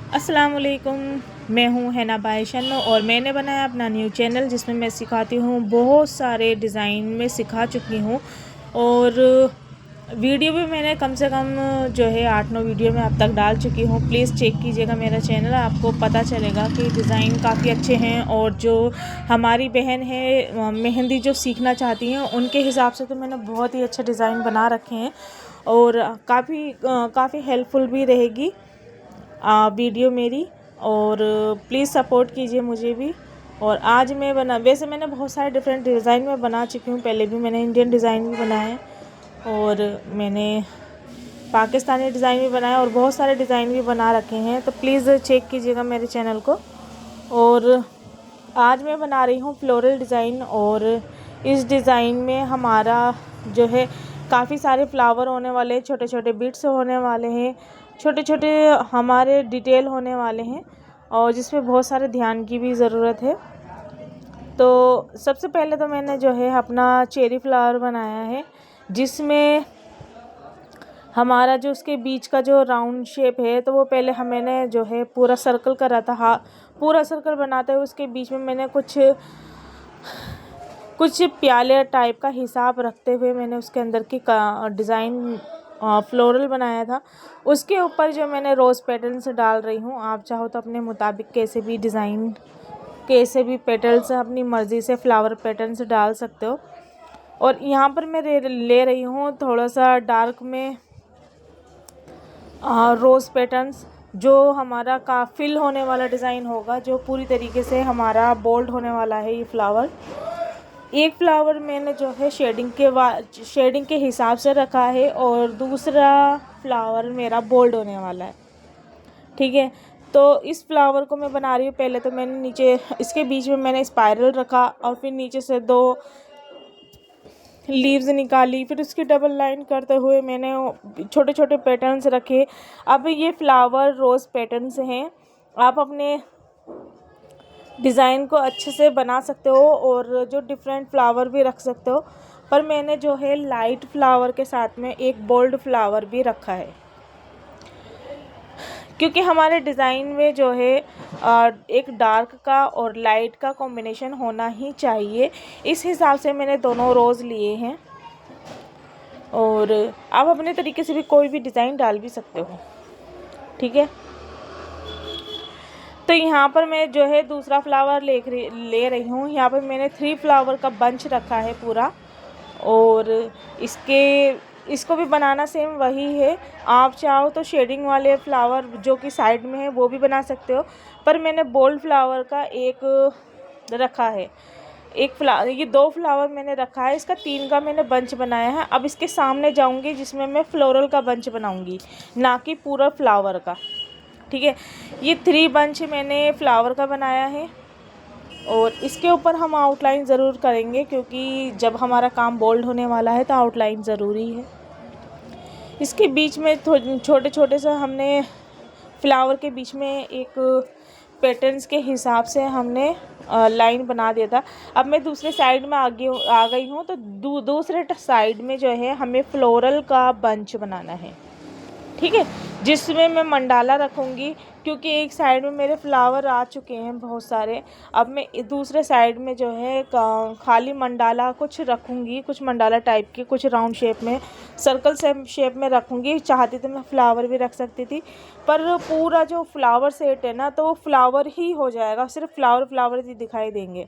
अस्सलाम वालेकुम। मैं हूँ हैना बाई शन्नो और मैंने बनाया अपना न्यू चैनल जिसमें मैं सिखाती हूँ, बहुत सारे डिज़ाइन में सिखा चुकी हूँ और वीडियो भी मैंने कम से कम जो है 8-9 वीडियो में अब तक डाल चुकी हूँ। प्लीज़ चेक कीजिएगा मेरा चैनल, आपको पता चलेगा कि डिज़ाइन काफ़ी अच्छे हैं। और जो हमारी बहन है मेहंदी जो सीखना चाहती हैं उनके हिसाब से तो मैंने बहुत ही अच्छा डिज़ाइन बना रखे हैं और काफ़ी हेल्पफुल भी रहेगी वीडियो मेरी। और प्लीज़ सपोर्ट कीजिए मुझे भी। और आज मैं वैसे मैंने बहुत सारे डिफरेंट डिज़ाइन में बना चुकी हूँ, पहले भी मैंने इंडियन डिज़ाइन भी बनाए हैं और मैंने पाकिस्तानी डिज़ाइन भी बनाया और बहुत सारे डिज़ाइन भी बना रखे हैं, तो प्लीज़ चेक कीजिएगा मेरे चैनल को। और आज मैं बना रही हूँ फ्लोरल डिज़ाइन और इस डिज़ाइन में हमारा जो है काफ़ी सारे फ्लावर होने वाले, छोटे छोटे बीट्स होने वाले हैं, छोटे छोटे हमारे डिटेल होने वाले हैं और जिसमें बहुत सारे ध्यान की भी ज़रूरत है। तो सबसे पहले तो मैंने जो है अपना चेरी फ्लावर बनाया है, जिसमें हमारा जो उसके बीच का जो राउंड शेप है, तो वो पहले मैंने जो है पूरा सर्कल करा था। हाँ, पूरा सर्कल बनाते हुए उसके बीच में मैंने कुछ प्याले टाइप का हिसाब रखते हुए मैंने उसके अंदर की डिज़ाइन फ्लोरल बनाया था। उसके ऊपर जो मैंने रोज़ पैटर्न डाल रही हूँ, आप चाहो तो अपने मुताबिक कैसे भी पेटल्स अपनी मर्ज़ी से फ्लावर पैटर्न से डाल सकते हो। और यहाँ पर मैं ले रही हूँ थोड़ा सा डार्क में रोज़ पैटर्न्स, जो हमारा का फिल होने वाला डिज़ाइन होगा, जो पूरी तरीके से हमारा बोल्ड होने वाला है ये फ्लावर। एक फ्लावर मैंने जो है शेडिंग के हिसाब से रखा है और दूसरा फ्लावर मेरा बोल्ड होने वाला है, ठीक है। तो इस फ्लावर को मैं बना रही हूँ। पहले तो मैंने नीचे इसके बीच में मैंने स्पाइरल रखा और फिर नीचे से 2 लीव्स निकाली, फिर उसकी डबल लाइन करते हुए मैंने छोटे छोटे पैटर्न्स रखे। अब ये फ्लावर रोज़ पैटर्न्स हैं, आप अपने डिज़ाइन को अच्छे से बना सकते हो और जो डिफरेंट फ्लावर भी रख सकते हो, पर मैंने जो है लाइट फ्लावर के साथ में एक बोल्ड फ्लावर भी रखा है, क्योंकि हमारे डिज़ाइन में जो है एक डार्क का और लाइट का कॉम्बिनेशन होना ही चाहिए। इस हिसाब से मैंने दोनों रोज़ लिए हैं और आप अपने तरीके से भी कोई भी डिज़ाइन डाल भी सकते हो, ठीक है। तो यहाँ पर मैं जो है दूसरा फ्लावर ले रही हूँ। यहाँ पर मैंने 3 फ्लावर का बंच रखा है पूरा और इसको भी बनाना सेम वही है। आप चाहो तो शेडिंग वाले फ्लावर जो कि साइड में है वो भी बना सकते हो, पर मैंने बोल्ड फ्लावर का एक रखा है। ये 2 फ्लावर मैंने रखा है, इसका 3 का मैंने बंच बनाया है। अब इसके सामने जाऊंगी जिसमें मैं फ्लोरल का बंच बनाऊंगी, ना कि पूरा फ्लावर का, ठीक है। ये 3 बंच मैंने फ्लावर का बनाया है और इसके ऊपर हम आउटलाइन ज़रूर करेंगे, क्योंकि जब हमारा काम बोल्ड होने वाला है तो आउटलाइन ज़रूरी है। इसके बीच में छोटे छोटे से हमने फ्लावर के बीच में एक पैटर्न्स के हिसाब से हमने लाइन बना दिया था। अब मैं दूसरे साइड में आ गई हूँ, तो दूसरे साइड में जो है हमें फ्लोरल का बंच बनाना है, ठीक है, जिसमें मैं मंडाला रखूँगी, क्योंकि एक साइड में मेरे फ्लावर आ चुके हैं बहुत सारे। अब मैं दूसरे साइड में जो है खाली मंडाला कुछ रखूँगी, कुछ मंडाला टाइप के, कुछ राउंड शेप में, सर्कल शेप में रखूँगी। चाहती तो मैं फ्लावर भी रख सकती थी, पर पूरा जो फ्लावर सेट है ना, तो वो फ्लावर ही हो जाएगा, सिर्फ फ्लावर ही दिखाई देंगे।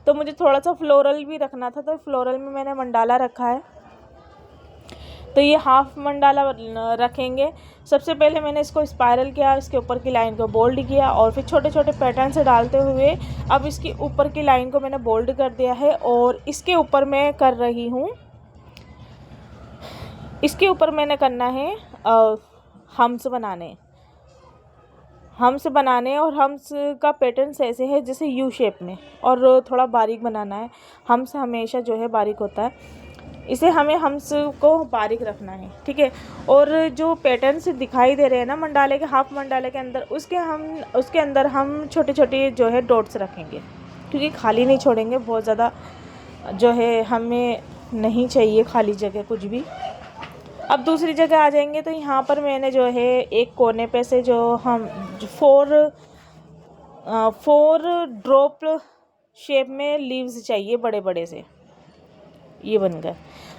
तो मुझे थोड़ा सा फ्लोरल भी रखना था, तो फ्लोरल में मैंने मंडाला रखा है। तो ये हाफ मंडाला रखेंगे। सबसे पहले मैंने इसको स्पाइरल किया, इसके ऊपर की लाइन को बोल्ड किया और फिर छोटे छोटे पैटर्न से डालते हुए अब इसके ऊपर की लाइन को मैंने बोल्ड कर दिया है। और इसके ऊपर मैं कर रही हूँ, इसके ऊपर मैंने करना है हम्स बनाने और हम्स का पैटर्न ऐसे है जैसे यू शेप में, और थोड़ा बारीक बनाना है। हम्स हमेशा जो है बारीक होता है, इसे हमें हम्स को बारीक रखना है, ठीक है। और जो पैटर्न्स दिखाई दे रहे हैं ना मंडाले के, हाफ मंडाले के अंदर, उसके अंदर हम छोटे छोटे जो है डॉट्स रखेंगे, क्योंकि खाली नहीं छोड़ेंगे। बहुत ज़्यादा जो है हमें नहीं चाहिए खाली जगह कुछ भी। अब दूसरी जगह आ जाएंगे, तो यहाँ पर मैंने जो है एक कोने पे से जो फोर ड्रॉप शेप में लीव्स चाहिए बड़े बड़े से। ये बन गए।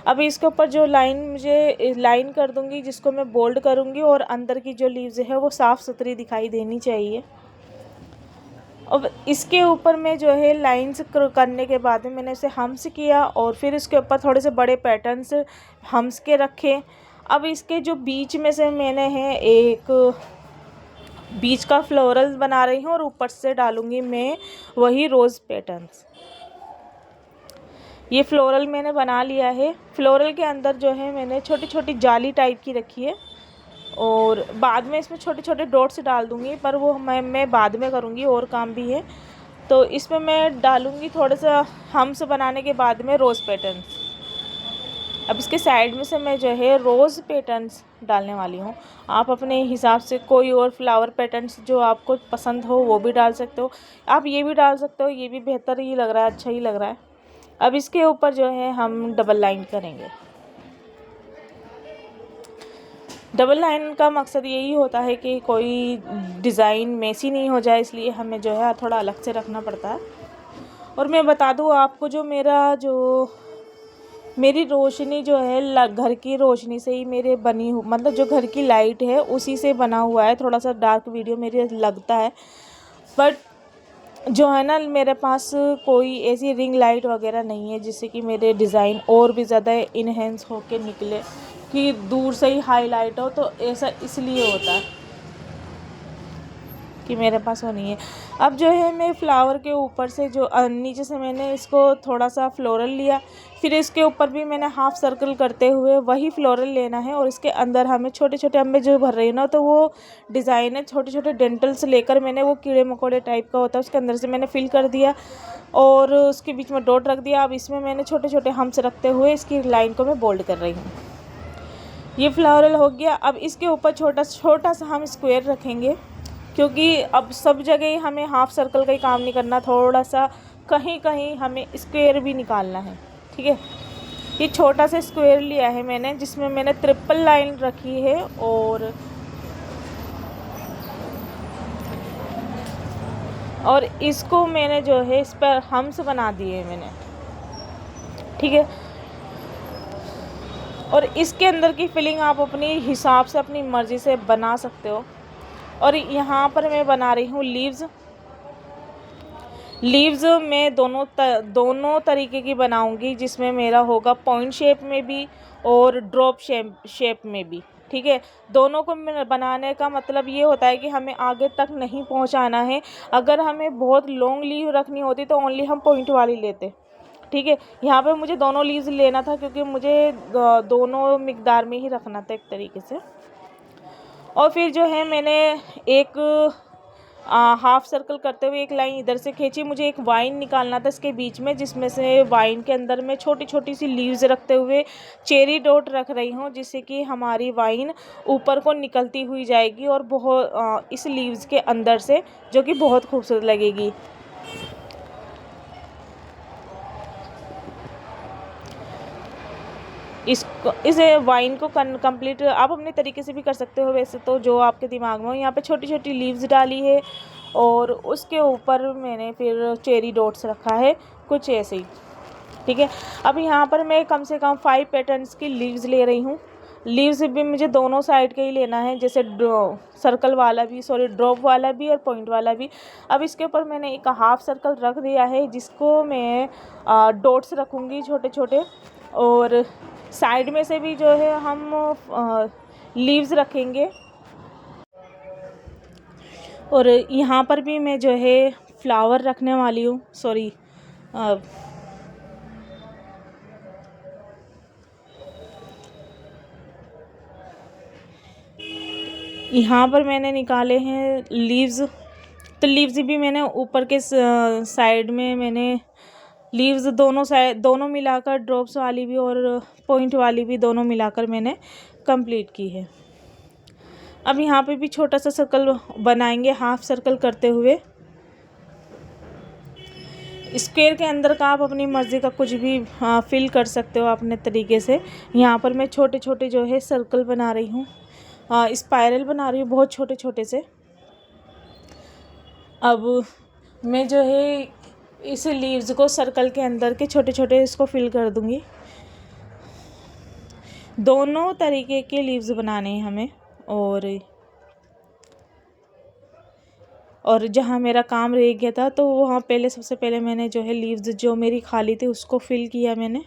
अब इसके ऊपर जो लाइन मुझे लाइन कर दूंगी, जिसको मैं बोल्ड करूंगी, और अंदर की जो लीव्स है वो साफ़ सुथरी दिखाई देनी चाहिए। अब इसके ऊपर में जो है लाइंस करने के बाद में मैंने इसे हम्स किया, और फिर इसके ऊपर थोड़े से बड़े पैटर्न्स हम्स के रखे। अब इसके जो बीच में से मैंने है एक बीच का फ्लोरल बना रही हूँ, और ऊपर से डालूंगी मैं वही रोज़ पैटर्न्स। ये फ्लोरल मैंने बना लिया है। फ्लोरल के अंदर जो है मैंने छोटी छोटी जाली टाइप की रखी है, और बाद में इसमें छोटे छोटे डॉट्स डाल दूँगी, पर वो मैं बाद में करूँगी, और काम भी है। तो इसमें मैं डालूँगी थोड़ा सा हम्स बनाने के बाद में रोज़ पैटर्न्स। अब इसके साइड में से मैं जो है रोज़ पैटर्न्स डालने वाली हूँ। आप अपने हिसाब से कोई और फ्लावर पैटर्न्स जो आपको पसंद हो वो भी डाल सकते हो। आप ये भी डाल सकते हो, ये भी बेहतर ही लग रहा है, अच्छा ही लग रहा है। अब इसके ऊपर जो है हम डबल लाइन करेंगे। डबल लाइन का मकसद यही होता है कि कोई डिज़ाइन मेसी नहीं हो जाए, इसलिए हमें जो है थोड़ा अलग से रखना पड़ता है। और मैं बता दूँ आपको, मेरी रोशनी जो है घर की रोशनी से ही मेरे बनी मतलब जो घर की लाइट है उसी से बना हुआ है। थोड़ा सा डार्क वीडियो मेरे लगता है, बट जो है ना, मेरे पास कोई ऐसी रिंग लाइट वगैरह नहीं है जिससे कि मेरे डिज़ाइन और भी ज़्यादा इन्हेंस होके निकले, कि दूर से ही हाईलाइट हो। तो ऐसा इसलिए होता है कि मेरे पास वो नहीं है। अब जो है मैं फ्लावर के ऊपर से जो नीचे से मैंने इसको थोड़ा सा फ्लोरल लिया, फिर इसके ऊपर भी मैंने हाफ सर्कल करते हुए वही फ्लोरल लेना है, और इसके अंदर हमें छोटे छोटे अब मैं जो भर रही हूँ ना, तो वो डिज़ाइन है छोटे छोटे डेंटल्स लेकर मैंने वो कीड़े मकोड़े टाइप का होता है उसके अंदर से मैंने फिल कर दिया, और उसके बीच में डॉट रख दिया। अब इसमें मैंने छोटे छोटे हम्स रखते हुए इसकी लाइन को मैं बोल्ड कर रही हूँ। ये फ्लावरल हो गया। अब इसके ऊपर छोटा सा हम स्क्वायर रखेंगे, क्योंकि अब सब जगह ही हमें हाफ सर्कल का ही काम नहीं करना, थोड़ा सा कहीं कहीं हमें स्क्वायर भी निकालना है। ठीक है, ये छोटा सा स्क्वायर लिया है मैंने, जिसमें मैंने ट्रिपल लाइन रखी है, और इसको मैंने जो है इस पर हम्स बना दिए मैंने। ठीक है, और इसके अंदर की फिलिंग आप अपनी हिसाब से अपनी मर्ज़ी से बना सकते हो। और यहाँ पर मैं बना रही हूँ लीव्स में दोनों तरीके की बनाऊंगी, जिसमें मेरा होगा पॉइंट शेप में भी और ड्रॉप शेप में भी। ठीक है, दोनों को बनाने का मतलब ये होता है कि हमें आगे तक नहीं पहुँचाना है। अगर हमें बहुत लॉन्ग लीव रखनी होती तो ओनली हम पॉइंट वाली लेते। ठीक है, यहाँ पे मुझे दोनों लीव्स लेना था, क्योंकि मुझे दोनों मिकदार में ही रखना था एक तरीके से। और फिर जो है मैंने एक हाफ सर्कल करते हुए एक लाइन इधर से खींची। मुझे एक वाइन निकालना था इसके बीच में, जिसमें से वाइन के अंदर मैं छोटी छोटी सी लीव्स रखते हुए चेरी डॉट रख रही हूँ, जिससे कि हमारी वाइन ऊपर को निकलती हुई जाएगी, और बहुत इस लीव्स के अंदर से, जो कि बहुत खूबसूरत लगेगी। इस वाइन को कंप्लीट आप अपने तरीके से भी कर सकते हो, वैसे तो जो आपके दिमाग में हो। यहाँ पे छोटी छोटी लीव्स डाली है, और उसके ऊपर मैंने फिर चेरी डॉट्स रखा है कुछ ऐसे ही। ठीक है, अब यहाँ पर मैं कम से कम 5 पैटर्न्स की लीव्स ले रही हूँ। लीव्स भी मुझे दोनों साइड के ही लेना है, जैसे सर्कल वाला भी, ड्रॉप वाला भी और पॉइंट वाला भी। अब इसके ऊपर मैंने एक हाफ सर्कल रख दिया है, जिसको मैं डॉट्स रखूँगी छोटे छोटे, और साइड में से भी जो है हम लीव्स रखेंगे। और यहाँ पर भी मैं जो है फ्लावर रखने वाली हूँ, यहाँ पर मैंने निकाले हैं लीव्स। तो लीव्स भी मैंने ऊपर के साइड में मैंने लीव्स दोनों मिलाकर, ड्रॉप्स वाली भी और पॉइंट वाली भी दोनों मिलाकर मैंने कंप्लीट की है। अब यहाँ पे भी छोटा सा सर्कल बनाएंगे हाफ सर्कल करते हुए। स्क्वायर के अंदर का आप अपनी मर्ज़ी का कुछ भी फिल कर सकते हो अपने तरीके से। यहाँ पर मैं छोटे छोटे जो है सर्कल बना रही हूँ, स्पाइरल बना रही हूँ बहुत छोटे छोटे से। अब मैं जो है इस लीव्स को सर्कल के अंदर के छोटे छोटे इसको फिल कर दूँगी। दोनों तरीके के लीव्स बनाने हैं हमें। और जहाँ मेरा काम रह गया था तो वहाँ पहले सबसे पहले मैंने जो है लीव्स जो मेरी खाली थी उसको फिल किया मैंने।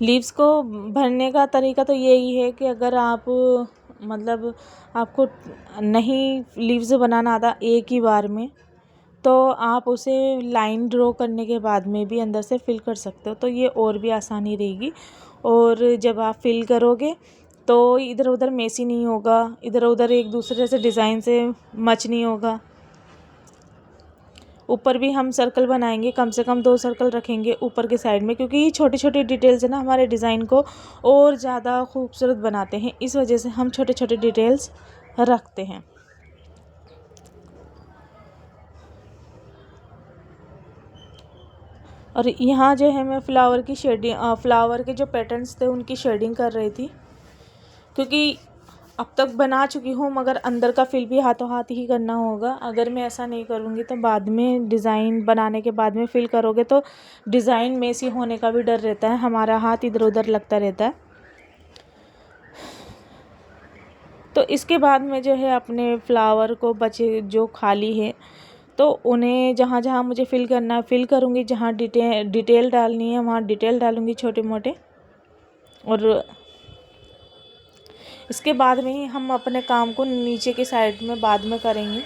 लीव्स को भरने का तरीका तो यही है कि अगर आप मतलब आपको नहीं लीव्स बनाना आता एक ही बार में, तो आप उसे लाइन ड्रॉ करने के बाद में भी अंदर से फिल कर सकते हो, तो ये और भी आसानी रहेगी। और जब आप फिल करोगे तो इधर उधर मेसी नहीं होगा, इधर उधर एक दूसरे से डिज़ाइन से मैच नहीं होगा। ऊपर भी हम सर्कल बनाएंगे, कम से कम 2 सर्कल रखेंगे ऊपर के साइड में, क्योंकि ये छोटी छोटी डिटेल्स है ना हमारे डिज़ाइन को और ज़्यादा खूबसूरत बनाते हैं, इस वजह से हम छोटे छोटे डिटेल्स रखते हैं। और यहाँ जो है मैं फ्लावर की शेडिंग, फ्लावर के जो पैटर्न्स थे उनकी शेडिंग कर रही थी, क्योंकि अब तक बना चुकी हूँ मगर अंदर का फिल भी हाथों हाथ ही करना होगा। अगर मैं ऐसा नहीं करूँगी तो बाद में डिज़ाइन बनाने के बाद में फिल करोगे तो डिज़ाइन मेसी होने का भी डर रहता है, हमारा हाथ इधर उधर लगता रहता है। तो इसके बाद में जो है अपने फ्लावर को बचे जो खाली है तो उन्हें जहाँ जहाँ मुझे फिल करना है फिल करूँगी, जहाँ डिटेल डालनी है वहाँ डिटेल डालूँगी छोटे मोटे। और इसके बाद में ही हम अपने काम को नीचे के साइड में बाद में करेंगे।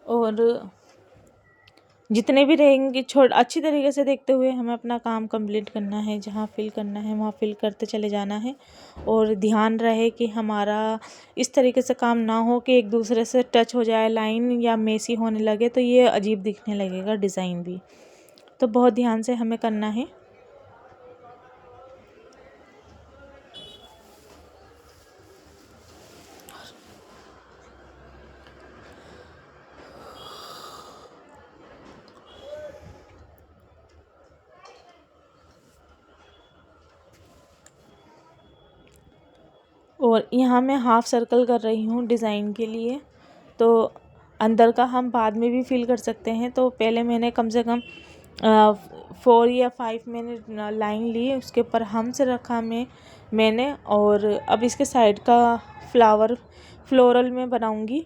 और जितने भी रहेंगे अच्छी तरीके से देखते हुए हमें अपना काम कंप्लीट करना है, जहाँ फिल करना है वहाँ फिल करते चले जाना है। और ध्यान रहे कि हमारा इस तरीके से काम ना हो कि एक दूसरे से टच हो जाए लाइन या मेसी होने लगे, तो ये अजीब दिखने लगेगा डिज़ाइन भी। तो बहुत ध्यान से हमें करना है। और यहाँ मैं हाफ़ सर्कल कर रही हूँ डिज़ाइन के लिए, तो अंदर का हम बाद में भी फिल कर सकते हैं। तो पहले मैंने कम से कम 4 या 5 मैंने लाइन ली, उसके ऊपर हम से रखा मैंने। और अब इसके साइड का फ्लोरल में बनाऊंगी।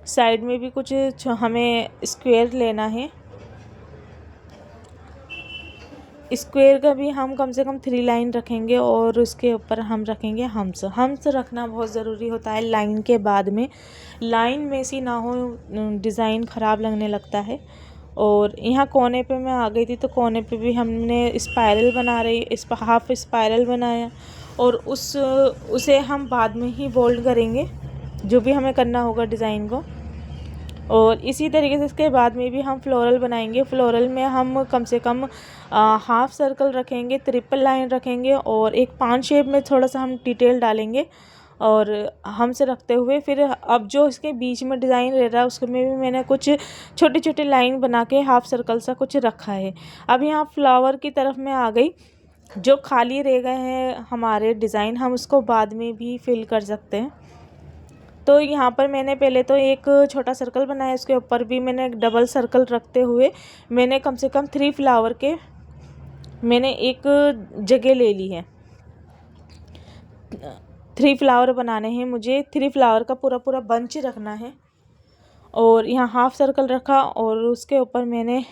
साइड में भी कुछ हमें स्क्वायर लेना है, स्क्वायर का भी हम कम से कम 3 लाइन रखेंगे और उसके ऊपर हम रखेंगे हम्स रखना बहुत ज़रूरी होता है लाइन के बाद में। लाइन में सी ना हो, डिज़ाइन ख़राब लगने लगता है। और यहाँ कोने पे मैं आ गई थी, तो कोने पे भी हमने स्पाइरल बना रही इस पर हाफ स्पाइरल बनाया, और उसे हम बाद में ही बोल्ड करेंगे जो भी हमें करना होगा डिज़ाइन को। और इसी तरीके से इसके बाद में भी हम फ्लोरल बनाएंगे। फ्लोरल में हम कम से कम हाफ सर्कल रखेंगे, ट्रिपल लाइन रखेंगे और एक 5 शेप में थोड़ा सा हम डिटेल डालेंगे। और हम से रखते हुए फिर अब जो इसके बीच में डिज़ाइन रह रहा है उसमें भी मैंने कुछ छोटी छोटी लाइन बना के हाफ सर्कल सा कुछ रखा है। अब यहाँ फ्लावर की तरफ मैं आ गई। जो खाली रह गए हैं हमारे डिज़ाइन, हम उसको बाद में भी फिल कर सकते हैं। तो यहाँ पर मैंने पहले तो एक छोटा सर्कल बनाया, उसके ऊपर भी मैंने एक डबल सर्कल रखते हुए मैंने कम से कम 3 फ्लावर के मैंने एक जगह ले ली है। 3 फ्लावर बनाने हैं मुझे, 3 फ्लावर का पूरा पूरा बंच रखना है। और यहाँ हाफ सर्कल रखा और उसके ऊपर मैंने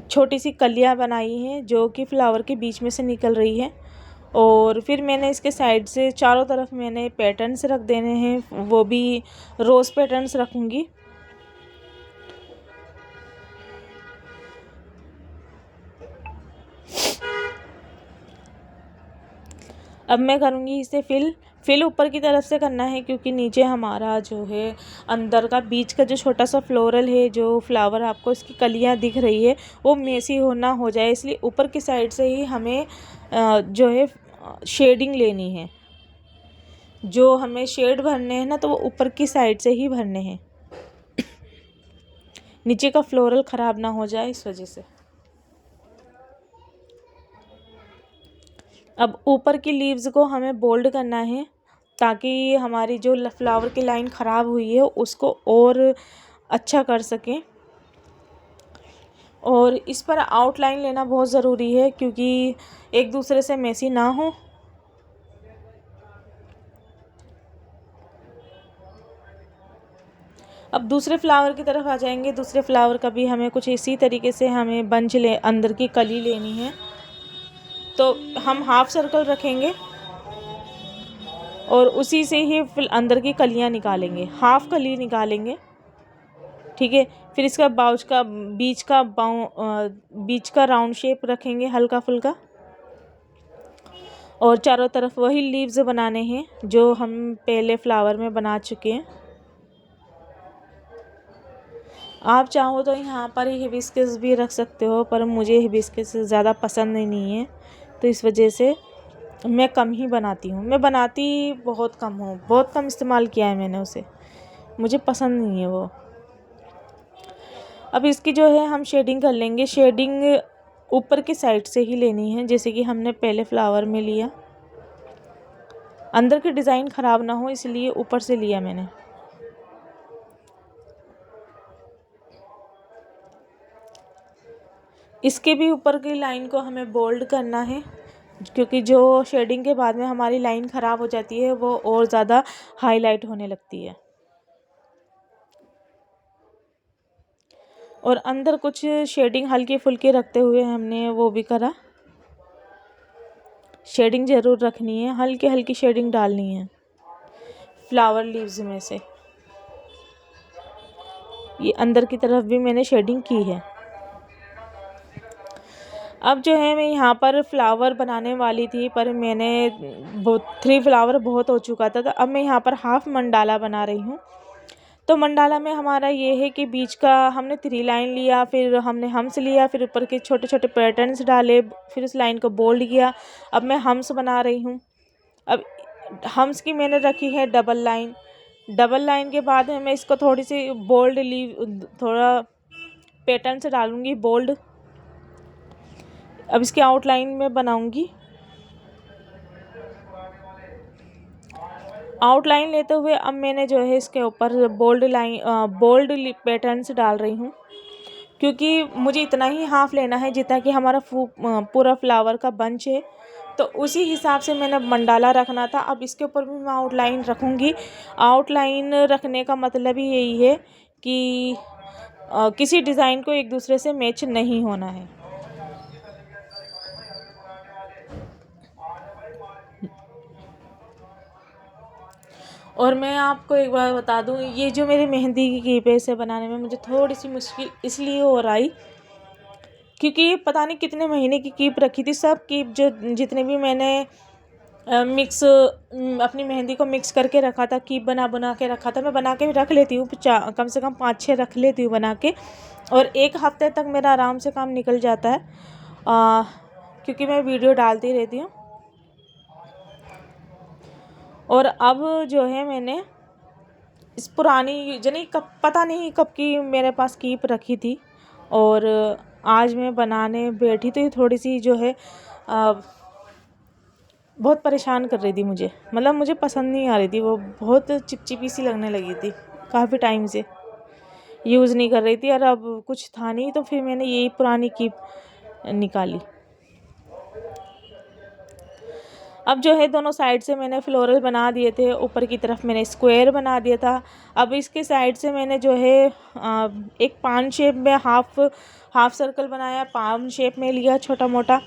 छोटी सी कलियां बनाई हैं जो कि फ्लावर के बीच में से निकल रही है। और फिर मैंने इसके साइड से चारों तरफ मैंने पैटर्न्स रख देने हैं, वो भी रोज़ पैटर्न्स रखूँगी। अब मैं करूँगी इसे फिल ऊपर की तरफ से करना है, क्योंकि नीचे हमारा जो है अंदर का बीच का जो छोटा सा फ्लोरल है, जो फ्लावर आपको इसकी कलियां दिख रही है वो मेसी हो ना हो जाए, इसलिए ऊपर की साइड से ही हमें जो है शेडिंग लेनी है। जो हमें शेड भरने हैं ना, तो वो ऊपर की साइड से ही भरने हैं, नीचे का फ्लोरल ख़राब ना हो जाए इस वजह से। अब ऊपर की लीव्स को हमें बोल्ड करना है, ताकि हमारी जो फ्लावर की लाइन ख़राब हुई है उसको और अच्छा कर सकें। और इस पर आउटलाइन लेना बहुत ज़रूरी है, क्योंकि एक दूसरे से मेसी ना हो। अब दूसरे फ्लावर की तरफ आ जाएंगे। दूसरे फ्लावर का भी हमें कुछ इसी तरीके से हमें बंच अंदर की कली लेनी है। तो हम हाफ सर्कल रखेंगे और उसी से ही अंदर की कलियां निकालेंगे, हाफ कली निकालेंगे, ठीक है। फिर इसका बीच का राउंड शेप रखेंगे हल्का फुल्का, और चारों तरफ वही लीव्स बनाने हैं जो हम पहले फ्लावर में बना चुके हैं। आप चाहो तो यहाँ पर हिबिस्कस भी रख सकते हो, पर मुझे हिबिस्कस ज़्यादा पसंद नहीं है, तो इस वजह से मैं कम ही बनाती हूँ। मैं बनाती बहुत कम हूँ, बहुत कम इस्तेमाल किया है मैंने उसे, मुझे पसंद नहीं है वो। अब इसकी जो है हम शेडिंग कर लेंगे। शेडिंग ऊपर की साइड से ही लेनी है, जैसे कि हमने पहले फ्लावर में लिया। अंदर की डिज़ाइन ख़राब ना हो इसलिए ऊपर से लिया मैंने। इसके भी ऊपर की लाइन को हमें बोल्ड करना है, क्योंकि जो शेडिंग के बाद में हमारी लाइन ख़राब हो जाती है वो और ज़्यादा हाईलाइट होने लगती है। और अंदर कुछ शेडिंग हल्की फुल्की रखते हुए हमने वो भी करा। शेडिंग ज़रूर रखनी है, हल्की हल्की शेडिंग डालनी है फ्लावर लीव्स में से। ये अंदर की तरफ भी मैंने शेडिंग की है। अब जो है मैं यहाँ पर फ्लावर बनाने वाली थी, पर मैंने 3 फ्लावर बहुत हो चुका था, तो अब मैं यहाँ पर हाफ मंडाला बना रही हूँ। तो मंडाला में हमारा ये है कि बीच का हमने 3 लाइन लिया, फिर हमने हम्स लिया, फिर ऊपर के छोटे छोटे पैटर्न्स डाले, फिर उस लाइन को बोल्ड किया। अब मैं हम्स बना रही हूँ। अब हम्स की मैंने रखी है डबल लाइन। डबल लाइन के बाद मैं इसको थोड़ी सी बोल्ड थोड़ा पैटर्न से डालूँगी बोल्ड। अब इसकी आउटलाइन में बनाऊँगी। आउटलाइन लेते हुए अब मैंने जो है इसके ऊपर बोल्ड पैटर्न्स डाल रही हूँ, क्योंकि मुझे इतना ही हाफ लेना है जितना कि हमारा पूरा फ्लावर का बंच है, तो उसी हिसाब से मैंने मंडाला रखना था। अब इसके ऊपर भी मैं आउटलाइन रखूँगी। आउटलाइन रखने का मतलब ही यही है कि किसी डिज़ाइन को एक दूसरे से मैच नहीं होना है। और मैं आपको एक बार बता दूं, ये जो मेरी मेहंदी की कीप है इसे बनाने में मुझे थोड़ी सी मुश्किल इसलिए हो रही, क्योंकि ये पता नहीं कितने महीने की कीप रखी थी। सब कीप जो जितने भी मैंने अपनी मेहंदी को मिक्स करके रखा था, कीप बना के रखा था। मैं बना के भी रख लेती हूँ, कम से कम 5-6 रख लेती हूँ बना के, और 1 हफ्ते तक मेरा आराम से काम निकल जाता है, क्योंकि मैं वीडियो डालती रहती हूँ। और अब जो है मैंने इस पुरानी पता नहीं कब की मेरे पास कीप रखी थी, और आज मैं बनाने बैठी तो ये थोड़ी सी जो है बहुत परेशान कर रही थी मुझे, मतलब मुझे पसंद नहीं आ रही थी, वो बहुत चिपचिपी सी लगने लगी थी। काफ़ी टाइम से यूज़ नहीं कर रही थी, और अब कुछ था नहीं, तो फिर मैंने यही पुरानी कीप निकाली। अब जो है दोनों साइड से मैंने फ्लोरल बना दिए थे, ऊपर की तरफ मैंने स्क्वायर बना दिया था। अब इसके साइड से मैंने जो है एक पान शेप में हाफ सर्कल बनाया, पान शेप में लिया छोटा मोटा।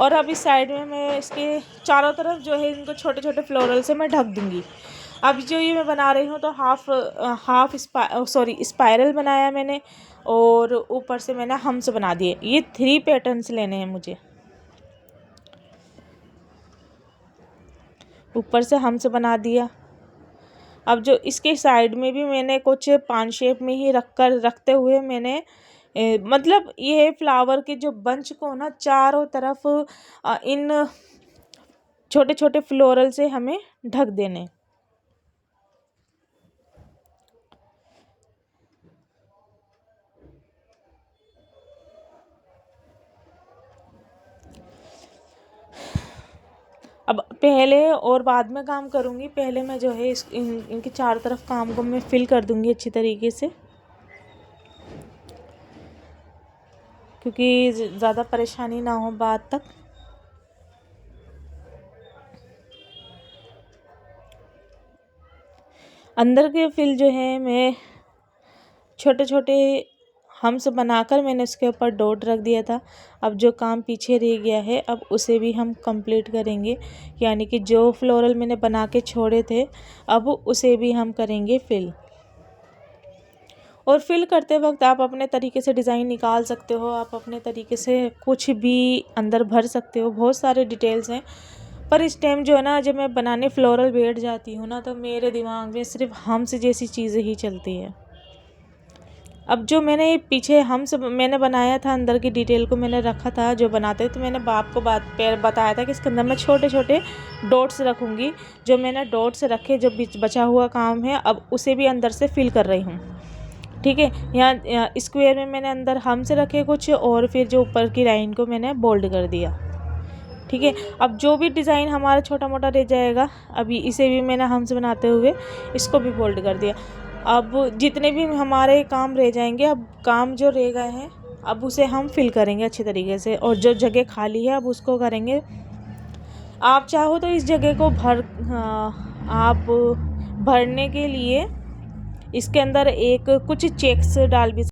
और अब इस साइड में मैं इसके चारों तरफ जो है इनको छोटे छोटे फ्लोरल से मैं ढक दूँगी। अब जो ये मैं बना रही हूँ तो हाफ स्पाइरल बनाया मैंने, और ऊपर से मैंने हम्स बना दिए। ये 3 पैटर्न्स लेने हैं मुझे। ऊपर से हम्स बना दिया। अब जो इसके साइड में भी मैंने कुछ पान शेप में ही रखते हुए मैंने मतलब ये फ्लावर के जो बंच को ना चारों तरफ इन छोटे छोटे फ्लोरल से हमें ढक देने। अब पहले और बाद में काम करूँगी। पहले मैं जो है इनके चारों तरफ काम को मैं फिल कर दूँगी अच्छी तरीके से, क्योंकि ज़्यादा परेशानी ना हो बाद तक। अंदर के फिल जो है मैं छोटे छोटे हम्स बनाकर मैंने उसके ऊपर डॉट रख दिया था। अब जो काम पीछे रह गया है अब उसे भी हम कंप्लीट करेंगे, यानी कि जो फ्लोरल मैंने बना के छोड़े थे अब उसे भी हम करेंगे फिल। और फिल करते वक्त आप अपने तरीके से डिज़ाइन निकाल सकते हो, आप अपने तरीके से कुछ भी अंदर भर सकते हो। बहुत सारे डिटेल्स हैं, पर इस टाइम जो है ना जब मैं बनाने फ्लोरल बैठ जाती हूँ ना तो मेरे दिमाग में सिर्फ हम्स जैसी चीज़ें ही चलती हैं। अब जो मैंने पीछे हम्स मैंने बनाया था, अंदर की डिटेल को मैंने रखा था जो बनाते तो मैंने आपको बताया था कि इसके अंदर मैं छोटे छोटे डॉट्स रखूँगी। जो मैंने डॉट्स रखे, जो बचा हुआ काम है अब उसे भी अंदर से फिल कर रही हूँ। ठीक है, यहाँ स्क्वायर में मैंने अंदर हम्स रखे कुछ, और फिर जो ऊपर की लाइन को मैंने बोल्ड कर दिया। ठीक है, अब जो भी डिज़ाइन हमारा छोटा मोटा रह जाएगा अभी इसे भी मैंने हम्स बनाते हुए इसको भी बोल्ड कर दिया। अब जितने भी हमारे काम रह जाएंगे, अब काम जो रह गए हैं अब उसे हम फिल करेंगे अच्छे तरीके से, और जो जगह खाली है अब उसको करेंगे। आप चाहो तो इस जगह को आप भरने के लिए इसके अंदर कुछ चेक्स डाल भी